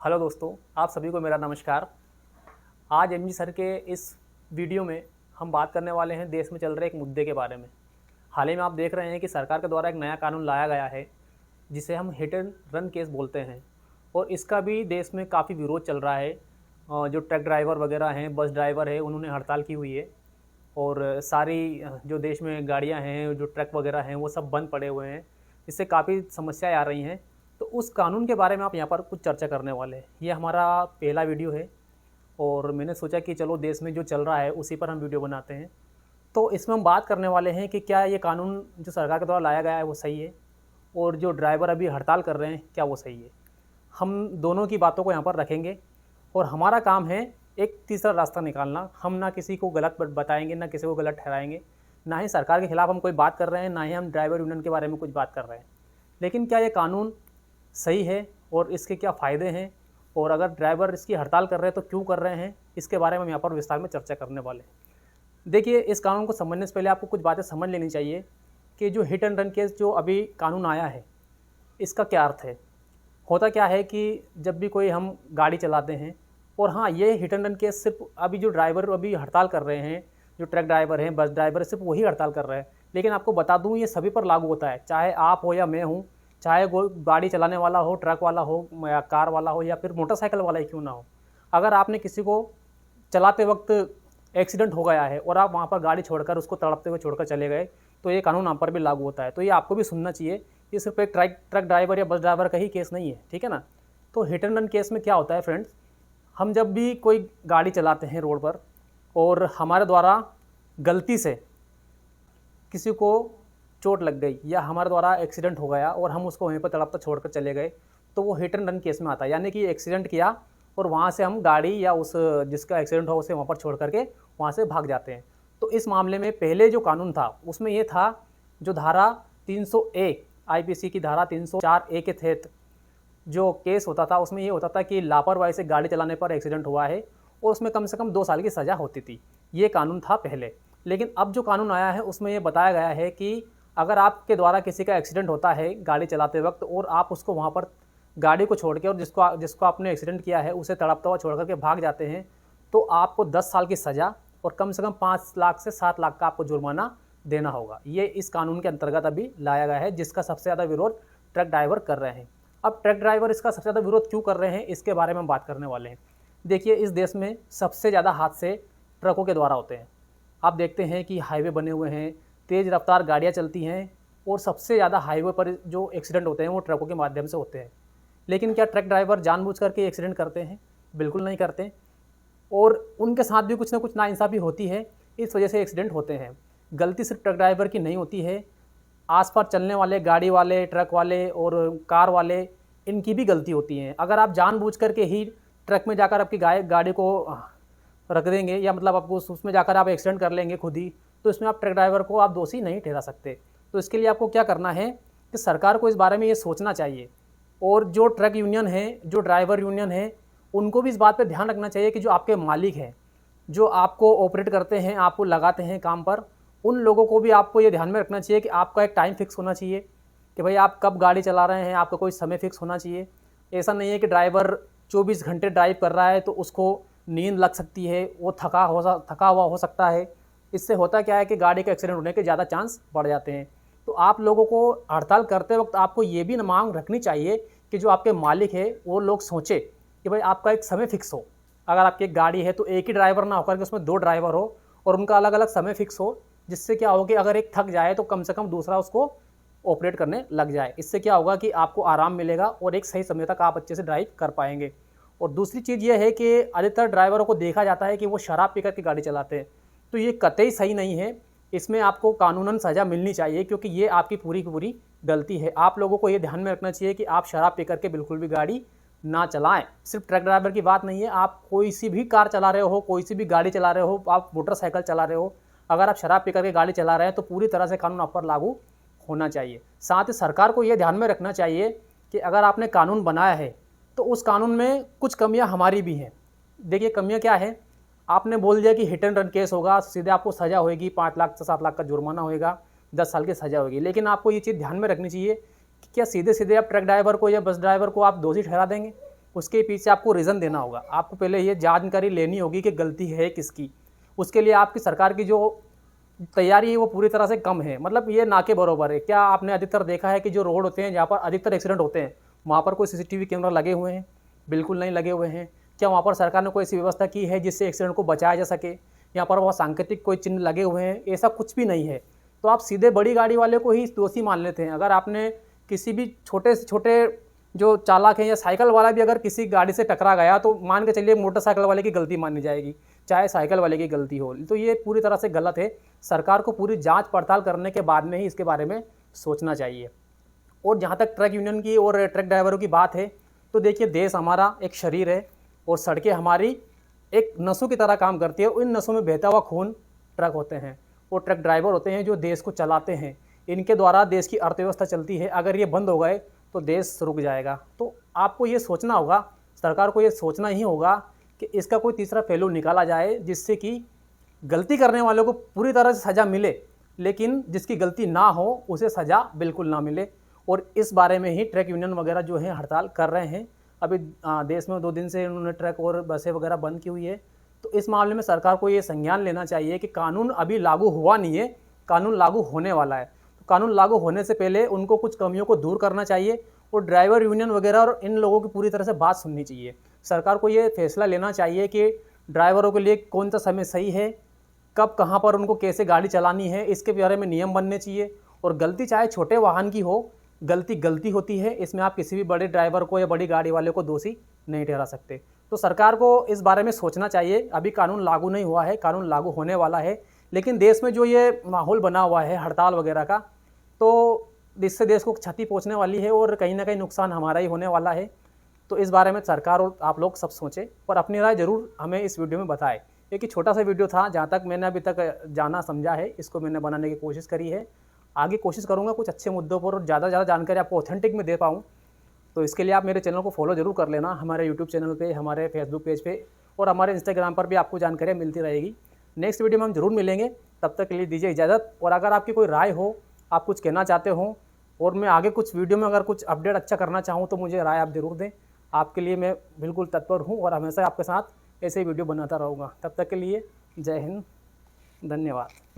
Hello दोस्तों, आप सभी को मेरा नमस्कार। आज एमजी सर के इस वीडियो में हम बात करने वाले हैं देश में चल रहे एक मुद्दे के बारे में। हाल ही में आप देख रहे हैं कि सरकार के द्वारा एक नया कानून लाया गया है जिसे हम हिट एंड रन केस बोलते हैं और इसका भी देश में काफ़ी विरोध चल रहा है। जो ट्रक ड्राइवर वगैरह हैं, बस ड्राइवर है, उन्होंने हड़ताल की हुई है और सारी जो देश में गाड़ियाँ हैं, जो ट्रक वगैरह हैं, वो सब बंद पड़े हुए हैं। इससे काफ़ी समस्याएं आ रही हैं। तो उस कानून के बारे में आप यहाँ पर कुछ चर्चा करने वाले हैं। ये हमारा पहला वीडियो है और मैंने सोचा कि चलो देश में जो चल रहा है उसी पर हम वीडियो बनाते हैं। तो इसमें हम बात करने वाले हैं कि क्या ये कानून जो सरकार के द्वारा लाया गया है वो सही है और जो ड्राइवर अभी हड़ताल कर रहे हैं क्या वो सही है। हम दोनों की बातों को यहाँ पर रखेंगे और हमारा काम है एक तीसरा रास्ता निकालना। हम ना किसी को गलत बताएंगे, ना किसी को गलत ठहराएंगे, ना ही सरकार के खिलाफ हम कोई बात कर रहे हैं, ना ही हम ड्राइवर यूनियन के बारे में कुछ बात कर रहे हैं। लेकिन क्या ये कानून सही है और इसके क्या फ़ायदे हैं, और अगर ड्राइवर इसकी हड़ताल कर रहे हैं तो क्यों कर रहे हैं, इसके बारे में हम यहाँ पर विस्तार में चर्चा करने वाले हैं। देखिए, इस कानून को समझने से पहले आपको कुछ बातें समझ लेनी चाहिए कि जो हिट एंड रन केस जो अभी कानून आया है इसका क्या अर्थ है। होता क्या है कि जब भी कोई हम गाड़ी चलाते हैं, और हाँ, ये हिट एंड रन केस सिर्फ अभी जो ड्राइवर अभी हड़ताल कर रहे हैं, जो ट्रक ड्राइवर हैं, बस ड्राइवर, सिर्फ वही हड़ताल कर रहे हैं। लेकिन आपको बता दूँ, ये सभी पर लागू होता है, चाहे आप हो या मैं हूँ, चाहे वो गाड़ी चलाने वाला हो, ट्रक वाला हो या कार वाला हो या फिर मोटरसाइकिल वाला ही क्यों ना हो। अगर आपने किसी को चलाते वक्त एक्सीडेंट हो गया है और आप वहाँ पर गाड़ी छोड़कर उसको तड़पते हुए छोड़कर चले गए, तो ये कानून आप पर भी लागू होता है। तो ये आपको भी सुनना चाहिए, ये सिर्फ एक ट्रक ड्राइवर या बस ड्राइवर का ही केस नहीं है, ठीक है ना। तो हिट एंड रन केस में क्या होता है फ्रेंड्स, हम जब भी कोई गाड़ी चलाते हैं रोड पर और हमारे द्वारा गलती से किसी को चोट लग गई या हमारे द्वारा एक्सीडेंट हो गया और हम उसको वहीं पर तड़पता छोड़कर चले गए, तो वो हिट एंड रन केस में आता है। यानी कि एक्सीडेंट किया और वहाँ से हम गाड़ी या उस जिसका एक्सीडेंट हो उसे वहाँ पर छोड़ करके वहाँ से भाग जाते हैं। तो इस मामले में पहले जो कानून था उसमें ये था, जो धारा 300A आईपीसी की धारा 304A के तहत जो केस होता था उसमें ये होता था कि लापरवाही से गाड़ी चलाने पर एक्सीडेंट हुआ है और उसमें कम से कम 2 साल की सज़ा होती थी। ये कानून था पहले। लेकिन अब जो कानून आया है उसमें ये बताया गया है कि अगर आपके द्वारा किसी का एक्सीडेंट होता है गाड़ी चलाते वक्त और आप उसको वहाँ पर गाड़ी को छोड़ के और जिसको आपने एक्सीडेंट किया है उसे तड़पता हुआ छोड़ करके भाग जाते हैं, तो आपको 10 साल की सज़ा और कम से कम 5 लाख से 7 लाख का आपको जुर्माना देना होगा। ये इस कानून के अंतर्गत अभी लाया गया है, जिसका सबसे ज़्यादा विरोध ट्रक ड्राइवर कर रहे हैं। अब ट्रक ड्राइवर इसका सबसे ज़्यादा विरोध क्यों कर रहे हैं, इसके बारे में हम बात करने वाले हैं। देखिए, इस देश में सबसे ज़्यादा हादसे ट्रकों के द्वारा होते हैं। आप देखते हैं कि हाईवे बने हुए हैं, तेज़ रफ्तार गाड़ियाँ चलती हैं और सबसे ज़्यादा हाईवे पर जो एक्सीडेंट होते हैं वो ट्रकों के माध्यम से होते हैं। लेकिन क्या ट्रक ड्राइवर जानबूझ करके एक्सीडेंट करते हैं? बिल्कुल नहीं करते, और उनके साथ भी कुछ ना कुछ नाइंसाफ़ी होती है, इस वजह से एक्सीडेंट होते हैं। गलती सिर्फ ट्रक ड्राइवर की नहीं होती है, आस-पास चलने वाले गाड़ी वाले, ट्रक वाले और कार वाले, इनकी भी गलती होती है। अगर आप जानबूझ करके ही ट्रक में जाकर आपकी गाड़ी को रख देंगे या मतलब आपको उसमें जाकर आप एक्सीडेंट कर लेंगे खुद ही, तो इसमें आप ट्रक ड्राइवर को आप दोषी नहीं ठहरा सकते। तो इसके लिए आपको क्या करना है कि सरकार को इस बारे में ये सोचना चाहिए, और जो ट्रक यूनियन है, जो ड्राइवर यूनियन है, उनको भी इस बात पे ध्यान रखना चाहिए कि जो आपके मालिक हैं, जो आपको ऑपरेट करते हैं, आपको लगाते हैं काम पर, उन लोगों को भी आपको ये ध्यान में रखना चाहिए कि आपका एक टाइम फिक्स होना चाहिए कि भाई आप कब गाड़ी चला रहे हैं, आपका कोई समय फिक्स होना चाहिए। ऐसा नहीं है कि ड्राइवर 24 घंटे ड्राइव कर रहा है तो उसको नींद लग सकती है, वो थका हुआ हो सकता है। इससे होता क्या है कि गाड़ी का एक्सीडेंट होने के ज़्यादा चांस बढ़ जाते हैं। तो आप लोगों को हड़ताल करते वक्त आपको ये भी मांग रखनी चाहिए कि जो आपके मालिक है वो लोग सोचे कि भाई आपका एक समय फिक्स हो। अगर आपकी एक गाड़ी है तो एक ही ड्राइवर ना होकर के उसमें 2 ड्राइवर हो और उनका अलग अलग समय फिक्स हो, जिससे क्या हो कि अगर एक थक जाए तो कम से कम दूसरा उसको ऑपरेट करने लग जाए। इससे क्या होगा कि आपको आराम मिलेगा और एक सही समय तक आप अच्छे से ड्राइव कर पाएंगे। और दूसरी चीज़ ये है कि अधिकतर ड्राइवरों को देखा जाता है कि वो शराब पीकर के गाड़ी चलाते हैं, तो ये कतई सही नहीं है। इसमें आपको कानूनन सज़ा मिलनी चाहिए, क्योंकि ये आपकी पूरी की पूरी गलती है। आप लोगों को ये ध्यान में रखना चाहिए कि आप शराब पी करके बिल्कुल भी गाड़ी ना चलाएं। सिर्फ ट्रक ड्राइवर की बात नहीं है, आप कोई सी भी कार चला रहे हो, कोई सी भी गाड़ी चला रहे हो, आप मोटरसाइकिल चला रहे हो, अगर आप शराब पी करके गाड़ी चला रहे हैं तो पूरी तरह से कानून आप पर लागू होना चाहिए। साथ ही सरकार को ये ध्यान में रखना चाहिए कि अगर आपने कानून बनाया है तो उस कानून में कुछ कमियां हमारी भी हैं। देखिए, कमियां क्या है, आपने बोल दिया कि हिट एंड रन केस होगा, सीधे आपको सज़ा होएगी, 5 लाख से 7 लाख का जुर्माना होएगा, 10 साल की सज़ा होगी। लेकिन आपको ये चीज़ ध्यान में रखनी चाहिए कि क्या सीधे सीधे आप ट्रक ड्राइवर को या बस ड्राइवर को आप दोषी ठहरा देंगे? उसके पीछे आपको रीज़न देना होगा। आपको पहले ये जानकारी लेनी होगी कि गलती है किसकी। उसके लिए आपकी सरकार की जो तैयारी है वो पूरी तरह से कम है, मतलब ये ना के बराबर है। क्या आपने अधिकतर देखा है कि जो रोड होते हैं जहाँ पर अधिकतर एक्सीडेंट होते हैं, वहाँ पर कोई सीसीटीवी कैमरा लगे हुए हैं? बिल्कुल नहीं लगे हुए हैं। क्या वहाँ पर सरकार ने कोई ऐसी व्यवस्था की है जिससे एक्सीडेंट को बचाया जा सके? यहाँ पर वह सांकेतिक कोई चिन्ह लगे हुए हैं? ऐसा कुछ भी नहीं है। तो आप सीधे बड़ी गाड़ी वाले को ही दोषी मान लेते हैं। अगर आपने किसी भी छोटे से छोटे जो चालक हैं या साइकिल वाला भी अगर किसी गाड़ी से टकरा गया तो मान के चलिए मोटरसाइकिल वाले की गलती मानी जाएगी, चाहे साइकिल वाले की गलती हो। तो ये पूरी तरह से गलत है। सरकार को पूरी जांच पड़ताल करने के बाद में ही इसके बारे में सोचना चाहिए। और जहाँ तक ट्रक यूनियन की और ट्रक ड्राइवरों की बात है, तो देखिए देश हमारा एक शरीर है और सड़कें हमारी एक नसों की तरह काम करती है। उन नसों में बहता हुआ खून ट्रक होते हैं और ट्रक ड्राइवर होते हैं जो देश को चलाते हैं। इनके द्वारा देश की अर्थव्यवस्था चलती है। अगर ये बंद हो गए तो देश रुक जाएगा। तो आपको ये सोचना होगा, सरकार को ये सोचना ही होगा कि इसका कोई तीसरा पहलू निकाला जाए जिससे कि गलती करने वालों को पूरी तरह से सज़ा मिले, लेकिन जिसकी गलती ना हो उसे सज़ा बिल्कुल ना मिले। और इस बारे में ही ट्रक यूनियन वगैरह जो है हड़ताल कर रहे हैं। अभी देश में 2 दिन से उन्होंने ट्रक और बसें वगैरह बंद की हुई है। तो इस मामले में सरकार को ये संज्ञान लेना चाहिए कि कानून अभी लागू हुआ नहीं है, कानून लागू होने वाला है। तो कानून लागू होने से पहले उनको कुछ कमियों को दूर करना चाहिए और ड्राइवर यूनियन वगैरह और इन लोगों की पूरी तरह से बात सुननी चाहिए। सरकार को ये फैसला लेना चाहिए कि ड्राइवरों के लिए कौन सा समय सही है, कब कहाँ पर उनको कैसे गाड़ी चलानी है, इसके बारे में नियम बनने चाहिए। और गलती चाहे छोटे वाहन की हो, गलती गलती होती है। इसमें आप किसी भी बड़े ड्राइवर को या बड़ी गाड़ी वाले को दोषी नहीं ठहरा सकते। तो सरकार को इस बारे में सोचना चाहिए। अभी कानून लागू नहीं हुआ है, कानून लागू होने वाला है, लेकिन देश में जो ये माहौल बना हुआ है हड़ताल वगैरह का, तो इससे देश को क्षति पहुंचने वाली है और कहीं ना कहीं नुकसान हमारा ही होने वाला है। तो इस बारे में सरकार और आप लोग सब सोचें और अपनी राय ज़रूर हमें इस वीडियो में बताएं। एक छोटा सा वीडियो था, जहाँ तक मैंने अभी तक जाना समझा है इसको मैंने बनाने की कोशिश करी है। आगे कोशिश करूँगा कुछ अच्छे मुद्दों पर और ज़्यादा जानकारी आपको ऑथेंटिक में दे पाऊँ। तो इसके लिए आप मेरे चैनल को फॉलो ज़रूर कर लेना, हमारे यूट्यूब चैनल पे, हमारे फेसबुक पेज पे और हमारे इंस्टाग्राम पर भी आपको जानकारियाँ मिलती रहेगी। नेक्स्ट वीडियो में हम जरूर मिलेंगे, तब तक के लिए दीजिए इजाज़त। और अगर आपकी कोई राय हो, आप कुछ कहना चाहते हो और मैं आगे कुछ वीडियो में अगर कुछ अपडेट अच्छा करना चाहूँ तो मुझे राय आप ज़रूर दें। आपके लिए मैं बिल्कुल तत्पर हूँ और हमेशा आपके साथ ऐसे ही वीडियो बनाता रहूँगा। तब तक के लिए जय हिंद, धन्यवाद।